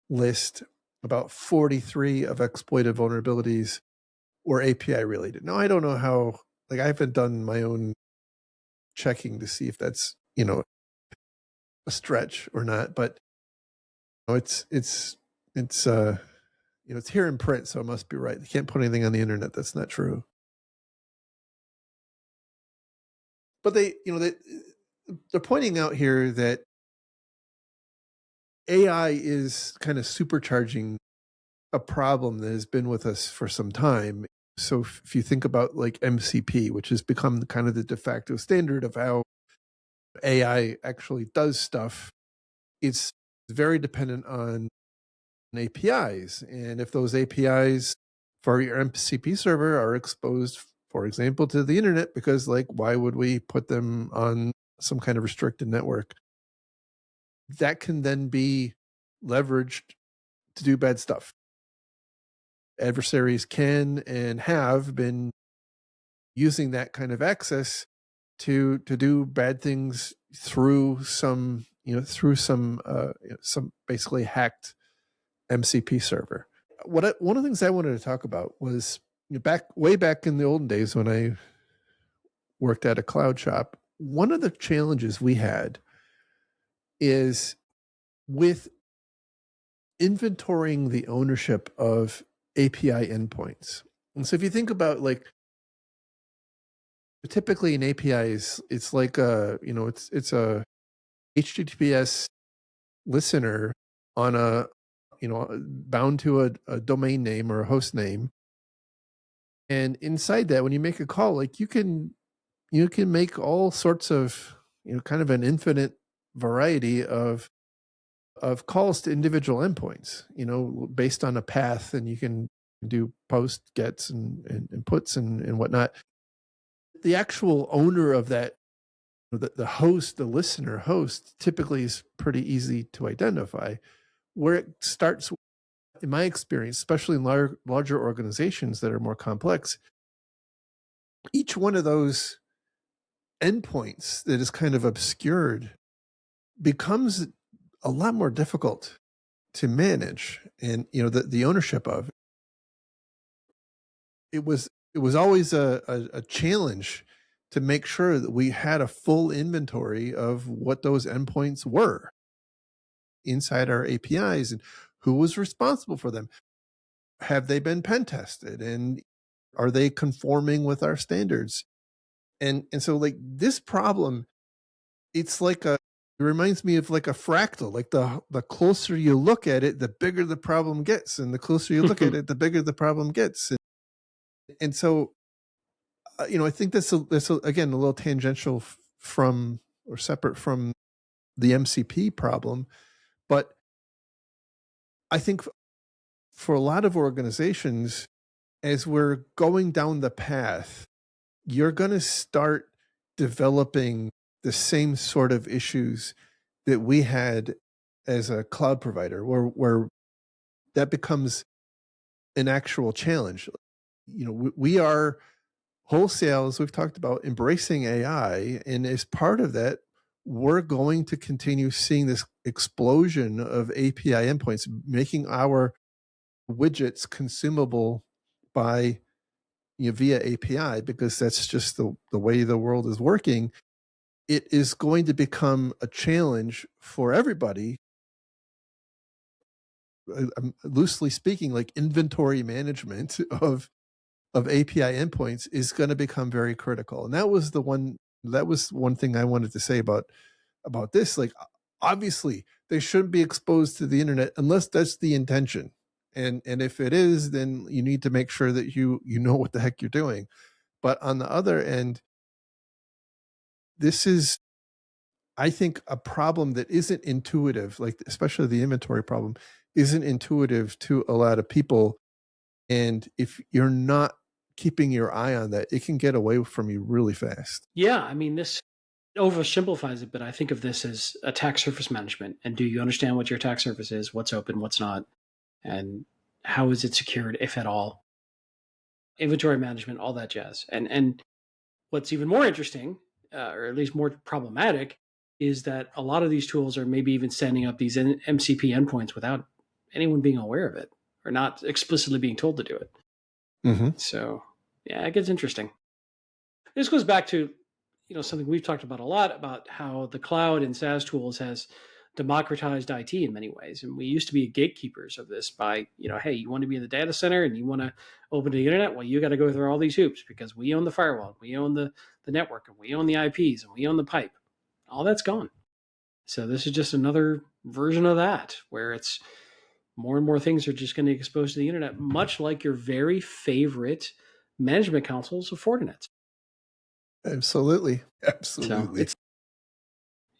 list, about 43 of exploited vulnerabilities were API related. Now, I don't know how, I haven't done my own checking to see if that's, a stretch or not, but it's here in print, so it must be right. They can't put anything on the internet that's not true. But they're pointing out here that AI is kind of supercharging a problem that has been with us for some time. So if you think about like MCP, which has become kind of the de facto standard of how AI actually does stuff, it's very dependent on APIs. And if those APIs for your MCP server are exposed, for example, to the internet, because why would we put them on some kind of restricted network? That can then be leveraged to do bad stuff. Adversaries can and have been using that kind of access to do bad things through some basically hacked MCP server. One of the things I wanted to talk about was way back in the olden days when I worked at a cloud shop. One of the challenges we had is with inventorying the ownership of API endpoints. And so if you think about typically an API it's like it's a HTTPS listener on a bound to a domain name or a host name. And inside that, when you make a call, you can make all sorts of kind of an infinite variety of calls to individual endpoints, based on a path, and you can do post, gets, and puts and whatnot. The actual owner of that, the host, the listener host, typically is pretty easy to identify. Where it starts, in my experience, especially in larger organizations that are more complex, each one of those endpoints that is kind of obscured becomes a lot more difficult to manage, and the ownership of it was always a challenge to make sure that we had a full inventory of what those endpoints were inside our APIs and who was responsible for them. Have they been pen tested, and are they conforming with our standards? And so like this problem, it's like it reminds me of like a fractal. Like the closer you look at it, the bigger the problem gets, and the closer you look at it, the bigger the problem gets. And so I think that's again a little tangential from or separate from the MCP problem, but I think for a lot of organizations, as we're going down the path, you're going to start developing the same sort of issues that we had as a cloud provider, where that becomes an actual challenge. We are wholesale, as we've talked about, embracing AI, and as part of that, we're going to continue seeing this explosion of API endpoints, making our widgets consumable by via API, because that's just the way the world is working. It is going to become a challenge for everybody. Loosely speaking, like inventory management of API endpoints is going to become very critical. And that was one thing I wanted to say about this. Like, obviously they shouldn't be exposed to the internet unless that's the intention. And if it is, then you need to make sure that you know what the heck you're doing. But on the other end, this is, I think, a problem that isn't intuitive, like especially the inventory problem isn't intuitive to a lot of people. And if you're not keeping your eye on that, it can get away from you really fast. Yeah, I mean, this oversimplifies it, but I think of this as attack surface management. And do you understand what your attack surface is, what's open, what's not, and how is it secured, if at all? Inventory management, all that jazz. And what's even more interesting, or at least more problematic, is that a lot of these tools are maybe even standing up these MCP endpoints without anyone being aware of it or not explicitly being told to do it. Mm-hmm. So yeah, it gets interesting. This goes back to something we've talked about a lot, about how the cloud and SaaS tools has democratized IT in many ways. And we used to be gatekeepers of this by, hey, you want to be in the data center and you want to open the internet? Well, you got to go through all these hoops because we own the firewall, we own the network, and we own the IPs, and we own the pipe. All that's gone. So this is just another version of that, where it's more and more things are just going to be exposed to the internet, much like your very favorite management consoles of Fortinet. Absolutely. Absolutely. So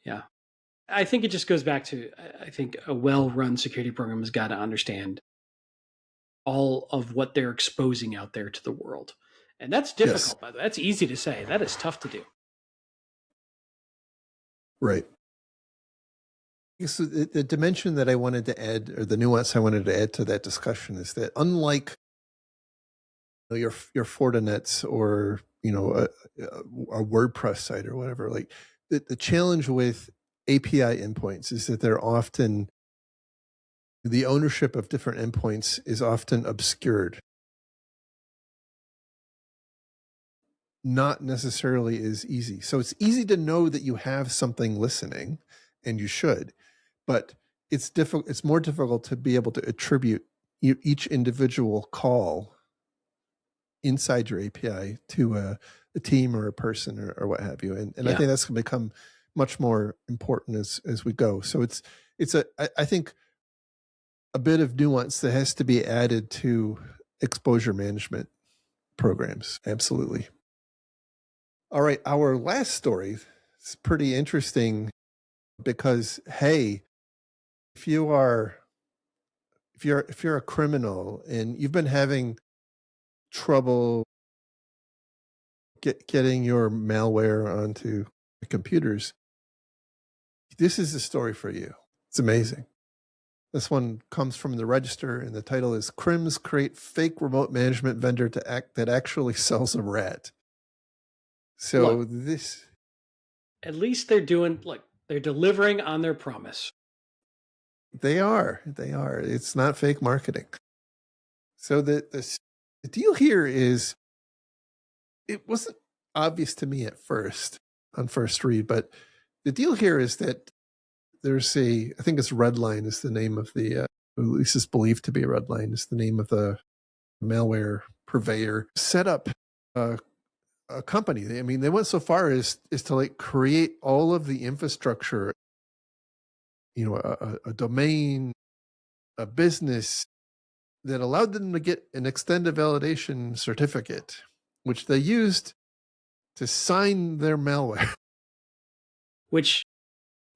yeah. I think it just goes back to, I think a well-run security program has got to understand all of what they're exposing out there to the world. And that's difficult, yes. By the way. That's easy to say. That is tough to do. Right. So the dimension that I wanted to add, or the nuance I wanted to add to that discussion, is that unlike your Fortinets or a WordPress site or whatever, like the challenge with API endpoints is that they're often, the ownership of different endpoints is often obscured. Not necessarily as easy. So it's easy to know that you have something listening, and you should, but it's difficult. It's more difficult to be able to attribute each individual call inside your API to a team or a person or what have you. And yeah. I think that's going to become much more important as we go. So I think a bit of nuance that has to be added to exposure management programs. Absolutely. All right. Our last story is pretty interesting because, hey, if you're a criminal and you've been having trouble getting your malware onto computers, this is the story for you. It's amazing. This one comes from the Register, and the title is "Crims Create Fake Remote Management Vendor that Actually Sells a Rat." So At least they're doing like they're delivering on their promise. They are. They are. It's not fake marketing. So the deal here is, it wasn't obvious to me at first on first read, but the deal here is that there's I think it's Redline is the name of at least it's believed to be Redline is the name of the malware purveyor, set up a company. I mean, they went so far as to like create all of the infrastructure, a domain, a business that allowed them to get an extended validation certificate, which they used to sign their malware. Which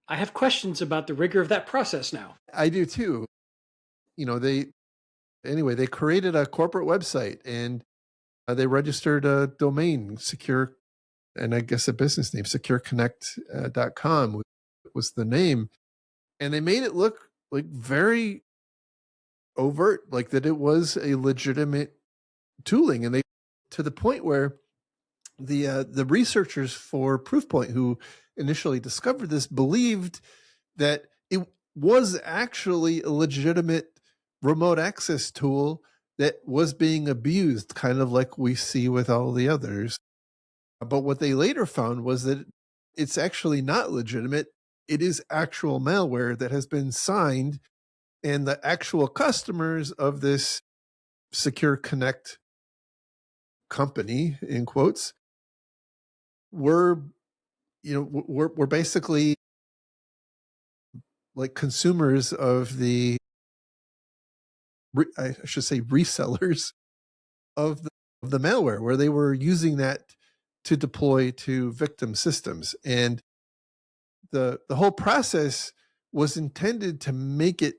I have questions about the rigor of that process now. I do too. They created a corporate website, and they registered a domain, secure, and I guess a business name, secureconnect.com was the name. And they made it look like very overt, like that it was a legitimate tooling. And they, to the point where the researchers for Proofpoint, who initially discovered this, believed that it was actually a legitimate remote access tool that was being abused, kind of like we see with all the others. But what they later found was that it's actually not legitimate. It is actual malware that has been signed, and the actual customers of this Secure Connect company, in quotes, were basically like consumers of I should say resellers of the malware, where they were using that to deploy to victim systems. And the whole process was intended to make it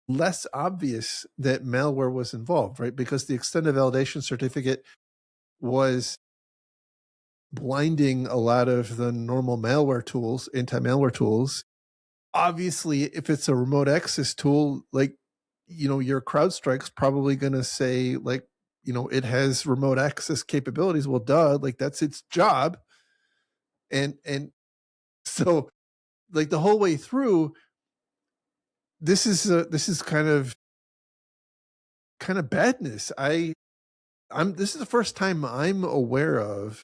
less obvious that malware was involved, right? Because the extended validation certificate was blinding a lot of the normal malware tools, anti-malware tools. Obviously, if it's a remote access tool, like, your CrowdStrike's probably going to say, like, it has remote access capabilities. Well, duh, like that's its job. And so, like, the whole way through, this is kind of badness. This is the first time I'm aware of.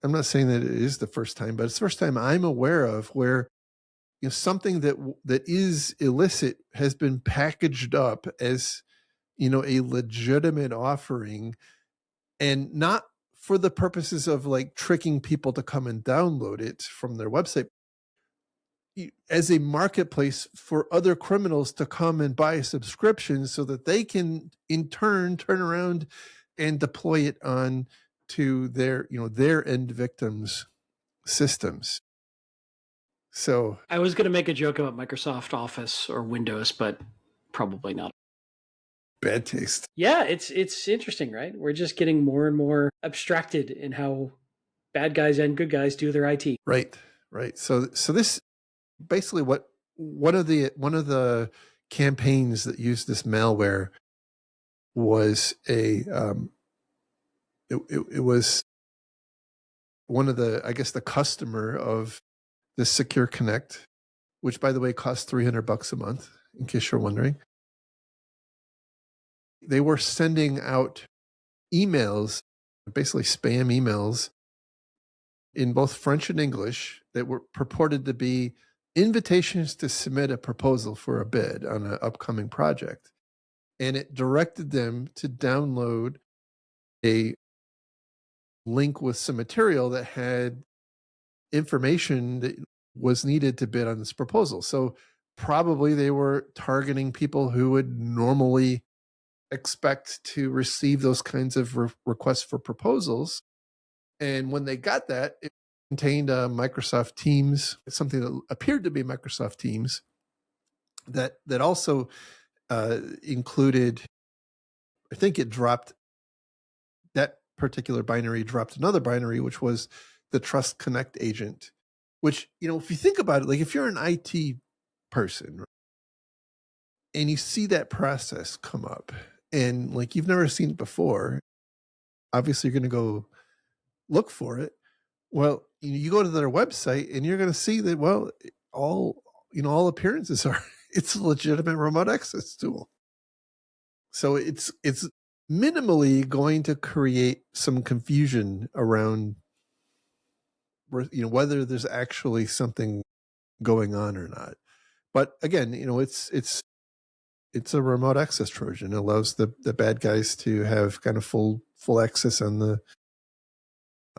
I'm not saying that it is the first time, but it's the first time I'm aware of where something that is illicit has been packaged up as a legitimate offering, and not for the purposes of like tricking people to come and download it from their website, as a marketplace for other criminals to come and buy a subscription so that they can in turn turn around and deploy it on to their end victims' systems. So I was going to make a joke about Microsoft Office or Windows, but probably not. Bad taste. Yeah, it's interesting, right? We're just getting more and more abstracted in how bad guys and good guys do their IT. Right. So this basically one of the campaigns that used this malware was it was one of the customer of the Secure Connect, which by the way costs $300 a month, in case you're wondering. They were sending out emails, basically spam emails, in both French and English that were purported to be invitations to submit a proposal for a bid on an upcoming project. And it directed them to download a link with some material that had information that was needed to bid on this proposal. So probably they were targeting people who would normally expect to receive those kinds of requests for proposals. And when they got that, it contained Microsoft Teams, something that appeared to be Microsoft Teams, that also included, I think it dropped, that particular binary dropped another binary, which was the Trust Connect agent, which, if you think about it, like if you're an IT person and you see that process come up and like you've never seen it before, obviously you're going to go look for it. Well, you go to their website and you're going to see that, well, all appearances are it's a legitimate remote access tool. So it's minimally going to create some confusion around whether there's actually something going on or not. But again, it's a remote access Trojan. It allows the bad guys to have kind of full access on the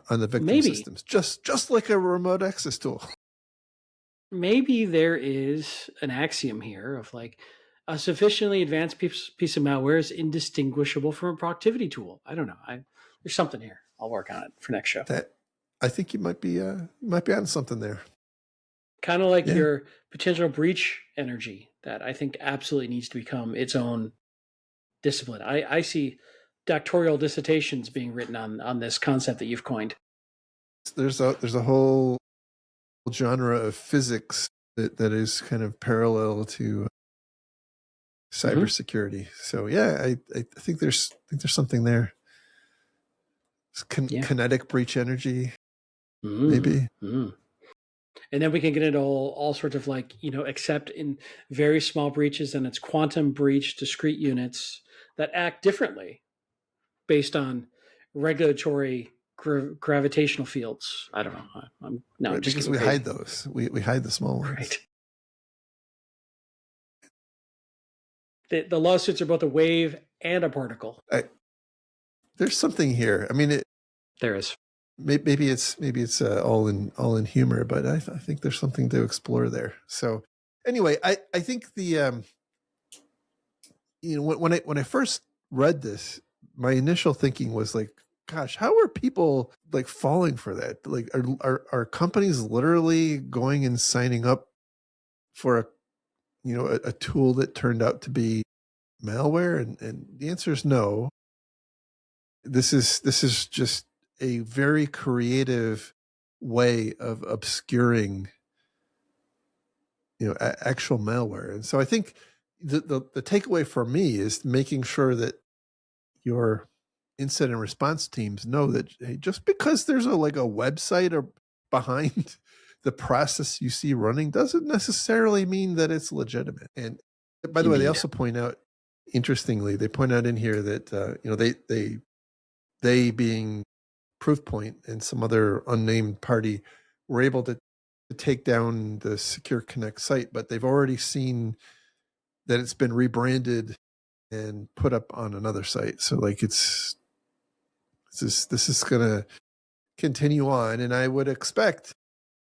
victim systems, just like a remote access tool. Maybe there is an axiom here of like a sufficiently advanced piece of malware is indistinguishable from a productivity tool. I don't know. There's something here. I'll work on it for next show. That I think you might be on something there. Kind of like your potential breach energy that I think absolutely needs to become its own discipline. I see doctoral dissertations being written on this concept that you've coined. There's a whole genre of physics that is kind of parallel to cybersecurity. So I think there's something there. Kinetic breach energy, maybe. And then we can get into all sorts of like, except in very small breaches, and it's quantum breach discrete units that act differently based on regulatory gravitational fields. I don't know. Because we hide those. We hide the small ones. Right. The lawsuits are both a wave and a particle. There's something here. I mean, there is. Maybe it's all in humor, but I think there's something to explore there. So anyway, I think the when I first read this, my initial thinking was like, gosh, how are people like falling for that? Like, are companies literally going and signing up for a tool that turned out to be malware? And the answer is no. This is just a very creative way of obscuring actual malware. And so I think the takeaway for me is making sure that your incident response teams know that, hey, just because there's a website or behind the process you see running doesn't necessarily mean that it's legitimate. And by the way, they also point out, interestingly, they point out in here that they being Proofpoint and some other unnamed party were able to take down the Secure Connect site, but they've already seen that it's been rebranded and put up on another site. So like this is going to continue on, and I would expect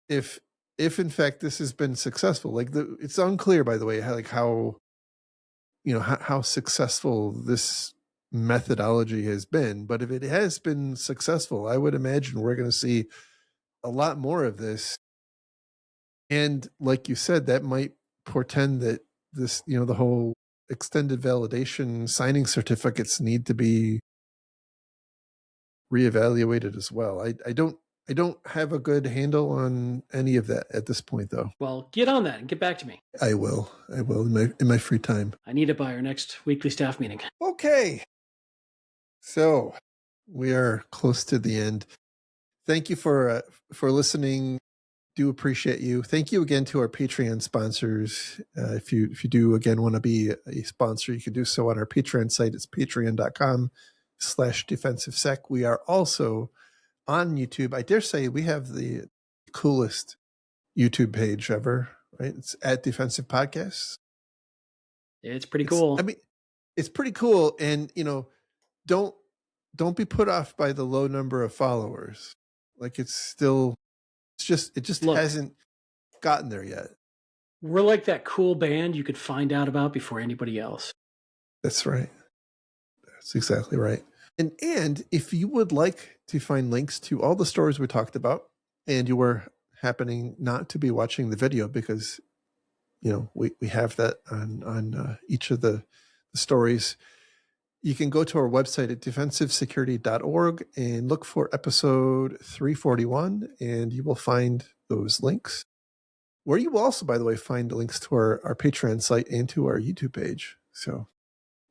if in fact this has been successful, it's unclear, by the way, how successful this methodology has been, but if it has been successful, I would imagine we're going to see a lot more of this. And like you said, that might portend that this, the whole extended validation signing certificates need to be reevaluated as well. I don't have a good handle on any of that at this point, though. Well, get on that and get back to me. I will in my free time. I need it by our next weekly staff meeting. Okay. So we are close to the end. Thank you for listening. Do appreciate you. Thank you again to our Patreon sponsors. If you do again want to be a sponsor, you can do so on our Patreon site. It's patreon.com/defensivesec. We are also on YouTube. I dare say we have the coolest YouTube page ever, right? It's at Defensive Podcasts. It's pretty cool. I mean, it's pretty cool. And, don't be put off by the low number of followers. Like it just hasn't gotten there yet. We're like that cool band you could find out about before anybody else. That's right. That's exactly right. And if you would like to find links to all the stories we talked about, and you were happening not to be watching the video because, we have that on each of the stories, you can go to our website at defensivesecurity.org and look for episode 341, and you will find those links. Where you will also, by the way, find links to our Patreon site and to our YouTube page. So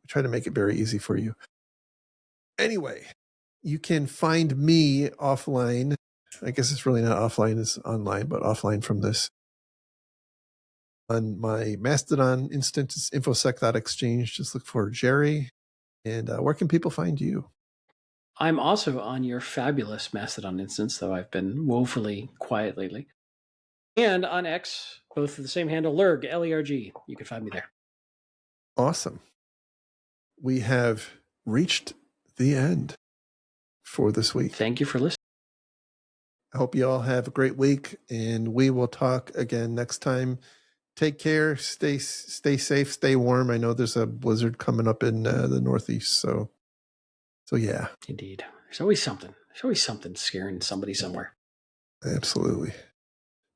we try to make it very easy for you. Anyway, you can find me offline I guess it's really not offline, it's online, but offline from this. On my Mastodon instance, it's infosec.exchange. Just look for Jerry. And where can people find you? I'm also on your fabulous Mastodon instance, though I've been woefully quiet lately. And on X, both with the same handle, Lerg, Lerg. You can find me there. Awesome. We have reached the end for this week. Thank you for listening. I hope you all have a great week, and we will talk again next time. Take care. Stay safe. Stay warm. I know there's a blizzard coming up in the Northeast, so yeah. Indeed. There's always something. There's always something scaring somebody somewhere. Absolutely.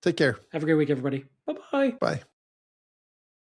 Take care. Have a great week, everybody. Bye-bye. Bye.